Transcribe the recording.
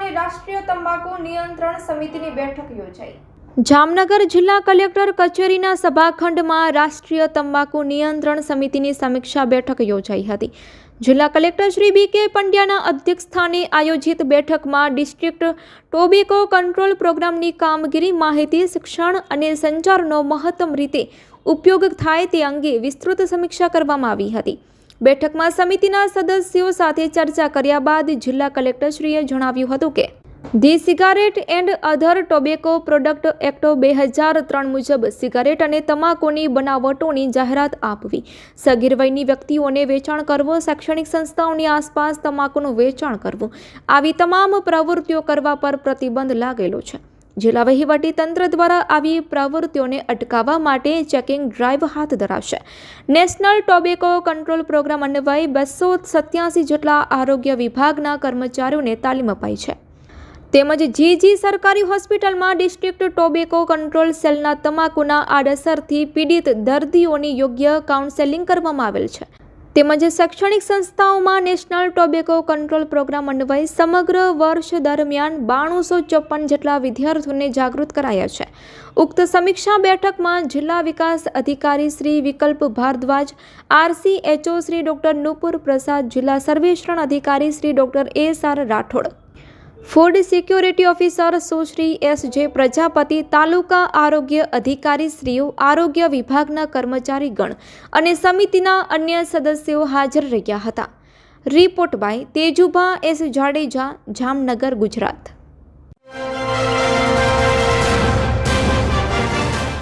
અને રાષ્ટ્રીય તંબાકુ નિયંત્રણ સમિતિની બેઠક યોજાઈ। જામનગર જિલ્લા કલેક્ટર કચેરીના સભાખંડમાં રાષ્ટ્રીય તંબાકુ નિયંત્રણ સમિતિની સમીક્ષા બેઠક યોજાઈ હતી। જિલ્લા કલેક્ટર શ્રી બી.કે. પંડ્યાના અધ્યક્ષસ્થાને આયોજિત બેઠકમાં ડિસ્ટ્રિક્ટ ટોબેકો કંટ્રોલ પ્રોગ્રામની કામગીરી, માહિતી, શિક્ષણ અને સંચારનો મહત્તમ રીતે ઉપયોગ થાય તે અંગે વિસ્તૃત સમીક્ષા કરવામાં આવી હતી। બેઠકમાં સમિતિના સદસ્યો સાથે ચર્ચા કર્યા બાદ જિલ્લા કલેક્ટરશ્રીએ જણાવ્યું હતું કે the cigarette and other tobacco product act 2003 મુજબ સિગારેટ અને તમાકુની બનાવટોની જાહેરાત આપવી, સગીર વયની વ્યક્તિઓને વેચાણ કરવું, શૈક્ષણિક સંસ્થાઓની આસપાસ તમાકુનું વેચાણ કરવું, આવી તમામ પ્રવૃત્તિઓ કરવા પર પ્રતિબંધ લાગેલો છે। જિલ્લા વહીવટી તંત્ર દ્વારા આવી પ્રવૃત્તિઓને અટકાવવા માટે ચેકિંગ ડ્રાઈવ હાથ ધરાશે। નેશનલ ટોબેકો કંટ્રોલ પ્રોગ્રામ અન્વયે 287 જેટલા આરોગ્ય વિભાગના કર્મચારીઓને તાલીમ અપાઈ છે। તેમજ જીજી સરકારી હોસ્પિટલમાં ડિસ્ટ્રિક્ટ ટોબેકો કંટ્રોલ સેલના તમાકુના આડઅસરથી પીડિત દર્દીઓની યોગ્ય કાઉન્સેલિંગ કરવામાં આવેલ છે। તેમજ શૈક્ષણિક સંસ્થાઓમાં નેશનલ ટોબેકો કંટ્રોલ પ્રોગ્રામ અન્વયે સમગ્ર વર્ષ દરમિયાન 9254 જેટલા વિદ્યાર્થીઓને જાગૃત કરાયા છે। ઉક્ત સમીક્ષા બેઠકમાં જિલ્લા વિકાસ અધિકારી શ્રી વિકલ્પ ભારદ્વાજ, RCHO શ્રી ડોક્ટર નુપુર પ્રસાદ, જિલ્લા સર્વેક્ષણ અધિકારી Shri doctor SR Rathod, food security officer Sushri S.J. Prajapati, taluka આરોગ્ય અધિકારીશ્રીઓ, આરોગ્ય વિભાગના કર્મચારીગણ અને સમિતિના અન્ય સદસ્યો હાજર રહ્યા હતા। Report by Tejubha S. Jadeja, Jamnagar, Gujarat.